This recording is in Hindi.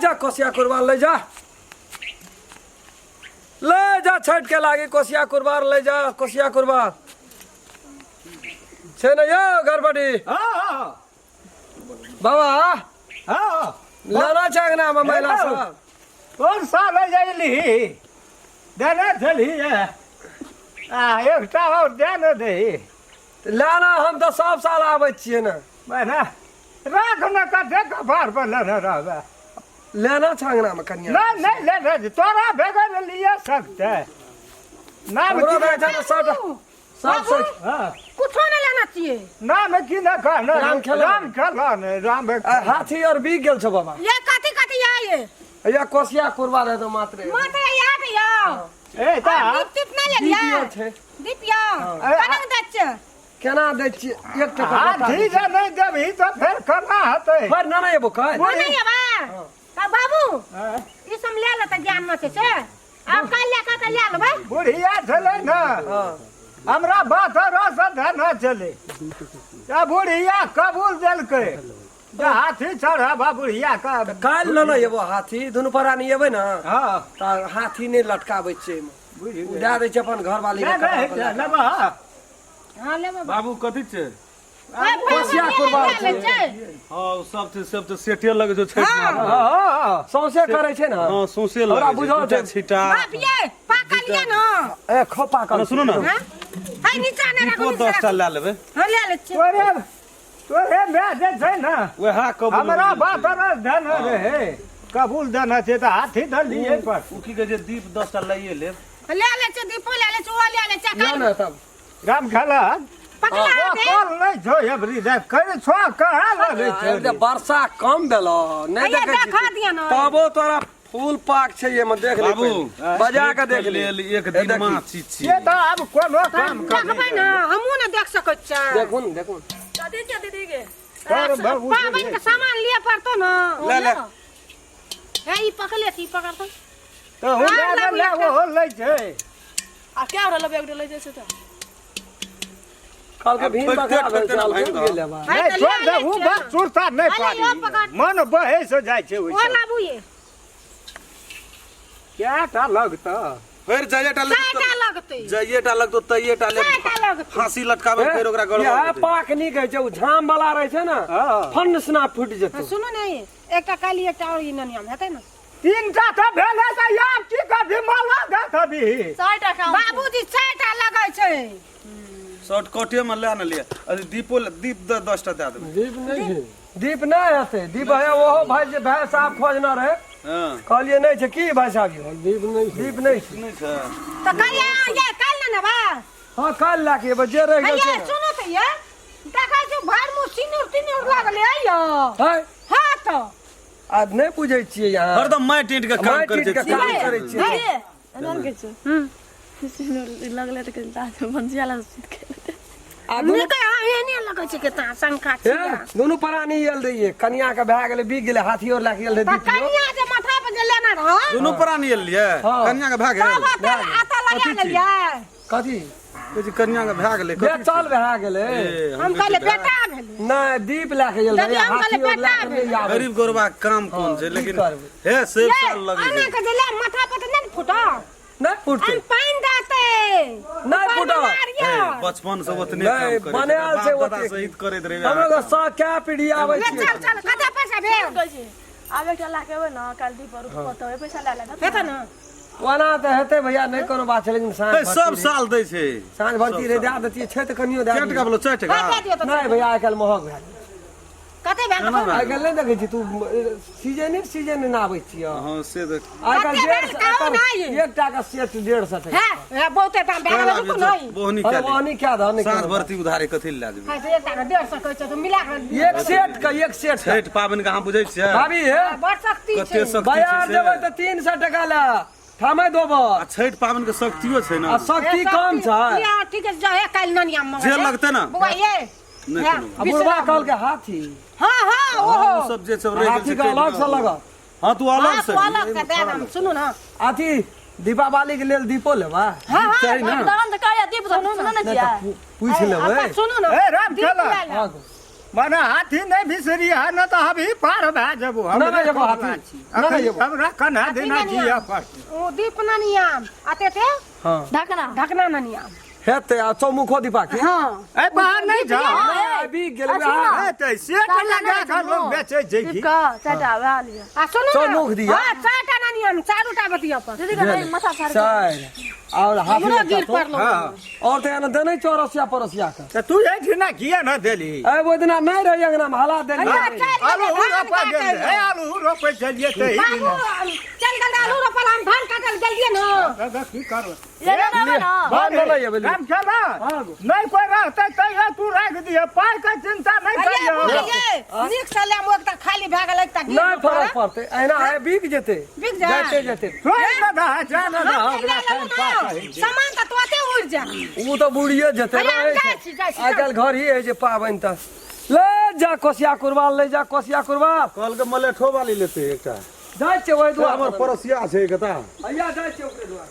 जा कोसिया कुरबान ले जा छठ के लागे कोसिया कुरबान ले जा कोसिया कुरबान छे न यो गरबडी बाबा लाना चागना महिला सब कौन सा ले जाइली देने चली एकटा और देने दे लाना हम तो सब साल आवे छिए न मैंने राख न कटे कपार पर लेने रहबे लेना चागना में कन्या नहीं ले तोरा भेगे लिए सकते नाम हमरो की बेटा सब हां कुछ नहीं लेना चाहिए नाम की न कहना राम खेला ने राम हाथी और बिक गेल छ बाबा ये कथी कथी आए या कोसिया कुरबान है तो मात्र मात्र याद या ए ता दीप ना ले लिया दीपिया छे दीपिया कना दच केना दै छी 1 टका हाथी जे नहीं देबही तो फिर करना हते पर ना ये बोका नहीं बा का बाबू ई सब ले ले त ज्ञान न से अब कल लेका त ले लेबै बुढ़िया चले ना हमरा बात रस धन चले या बुढ़िया कबूल देलकै जे हाथी चढ़ाबा बुढ़िया का काल न न येबो हाथी दुनु परानी येबै न हां त हाथी ने लटकाबै छै उड़ा दै छै अपन घर वाली के लेबा हां लेबै बाबू कथी छै कोसिया कुरबान छै हां सब तो सेठे लगे छै छठ में हां सौसे करे छै न हां सोसे हमरा लगे बुझल छै छिटा बाप ये पाका लिया न ए खोपा कर सुनो ना हाय नीचा ने दीपो 10 टा ले लेबै हां ले ले छै तोरे मैं जे छै ना वहा कबूल हमरा बात रस धन रहे कबूल देना छै त हाथी धर लिए पर उ की कहे दीप 10 टा लइए ले ले छै दीप ले ले छै ओ ले ले छै ना ना तब राम खाला पकड़ा दे कौन नहीं छो एबरी दे करे छो कहां लगे छै ए वर्षा कम भेलो नै ये देखै देखा दिया न तबो तोरा फूल पाक छै ये में देख ले बाबू बजा के देख ले एक दिन मां चीची ये तो अब कोनो काम कर देखबै न हमहु न देख सकै छै देखुन देखुन दीदी गे कर बाबू पाबन के सामान लिए पड़तो न ले ले हे ई पकड़ ले ई पकड़ तो तो हो ले वो ले छै आ क्या हो रहल बैग ले जैसे तो कल के भीम पकड़ा भेल चाल गेले बा नहीं छोड़ दे वो बात सुरता नहीं पाड़ी मन बहे से जाय छै ओ ओइ लाबू ये क्या टा लगता फिर जयटा साटा लगतै जयटा लगतो तयटा ले साटा लगतै फांसी लटकावे फिर ओकरा गड़बड़ ये पाक नी कहै छै उ झाम वाला रहै छै न हां फनसना फुट जेतौ सुनो ने एकटा काली एकटा और ई ननियम हेतै न तीनटा तो भेले त यार की कभी माला गा कभी 60 टका बाबूजी 60 टका लगै छै शॉर्टकटे में ले न लिया अरे दीपो दीप 10 टा दे देबै दीप नहीं है दीप नहीं हते दीप है ओहो भाई जे भाई साहब खोजना रहे हां कहलिए नहीं छै की भाई साहब दीप नहीं छै नहीं छै तो कल ये कल न बा हां कल लाके बजे रह गेल ये छै सुनो त ये देखा छै भर मु सिनुर लागले आयो हां हां तो आज नहीं पूछै छियै यहां हरदम माटि ईंट के काम माटि करे ईंट के छै काम करे छियै एना के छै लगले त के दांत भंजियाला आ नहीं कह एने लगै छै केता शंका छै दोनों प्राणी यल रहिए कन्या के भए गेलै बिक गेलै हाथी और लाके यल त दीप कन्या जे माथा पे जे लेना रह दोनों प्राणी लिए हाँ। कन्या के भाग गेल बाबा तर आता लगा लेलिए कथी कुछ कन्या के भाग गेलै बेचल भए गेलै हम कहले बेटा भेलै नहीं दीप लाके यल रहिए जब हम हाथी कहले और लाके बेटा नहीं आबै गरीब गोरबा काम कोन छै की लेकिन करबै? हे सेब ये साल लगे आना छै के जे ले माथा पे त नहीं फुटा नहीं फुटते हम पानी देते नहीं फुटा बचपन से ओतने नहीं, काम करे बनायल छै दादा ओते। शहीद करैत रहे हमरा तो सा क्या पीढ़ी आबै ले छै चल चल कते पैसा भेल कहै छै आब एकटा लाके न काल दीप और पतवे पैसा ले ले हेता न ओना तऽ हेतै भैया नहीं कोनो बात छै लेकिन साँझ हे, सब भरती साल दै छै साँझ भरती रे दए देतियै छै तऽ कनियो दए 4 टका बोलो 4 टका कते दियो त नहीं भैया आइ काल्हि महग भए गेल कते भेल केना आइ काल्हि नहीं देखै छी तू सीजन ना आबै छियै हां से देख आइ काल्हि कते भेल कहू नहीं। 1 टाका सेट 150 टका है बहुते दाम भेल रुको नहीं बोहनी अरे के वानी क्या धन साथ भरती उधारे कथि ले जेबै है तो एक टाका 150 कहै छै तो मिला के एक सेट का छठ पाबनि के अहाँ बुझै छियै भाभी हे बड़ शक्ति कते छै शक्ति बाजार छै देबै से तऽ 300 टका ला थामे देबो आ छठ पाबनि के शक्तियो छै आ ना शक्ति कम छै या ठीक है जा काल ननिया में जे लगतै ना बुआ ये नहीं है, कोनो। आ बुढ़वा कहल के हाथी हाँ हाँ हाँ, ओहो वो सब जे सब रह हाथी गेल का अलग से लगत हां तू अलग से अलग से दे दम सुनो ना अथी दीपावली के लेल दीपो लेबा हाँ हाँ चाही ना दान त काया दीप त न नहीं छिया तो पूछ लेबै सुनो ना ए राम दीप चला ले ले। हाँ, माने हाथी नहीं बिसरी है न तो अभी पार भए जेबो ना ना जेबो हाथी ना ना जेबो हमरा कन्हा देना जिया पर ओ दीप ना नियम आते थे हां ढकना ना नियम हेते आ चौमुखो दीपा के हां ए बाहर नहीं जा अभी गेल बा ए सेट लगा के लोग बेचे जेगी का चाटा बा लिया आ सुनो चौमुख दिया हां चारटा ना नियम चारोटा बतिया पर दीदी का नहीं माथा फाड़ चार और हाथी हमरा गिर का पड़लो और ते न देने 84 परसिया का तो तू ए ठिना किया न देली ए वो दिना नहीं रही अंगना में हला देली आलू रोपा गेल ए आलू रोपे चलिए ते ही दिन बाबू चल गल आलू रोपल हम धान काटल गेलिए न दादा की कर ले ना ना हां ना ये बोली काम चला नहीं कोई रहते तो तू रख दिए पाई का चिंता नहीं करियो निक से ले मोक त खाली भ गेल त नहीं फरक पड़ते ऐना है बिक जेते बिक जा। जाते जाते थोड़ी दादा जाना ना हमरा टाइम पास सामान त तोते उड़ जा वो तो बुढ़िए जेते अरे हम जाइ छी आजकल घर ही है जे पाबन त ले जा कोसिया कुरबाल ले जा कोसिया कुरबाल कल के मलेठो वाली लेते एकटा जाय छे ओइ दुआ हमर परसिया छै कता भैया जाय छे ओकरे दुआ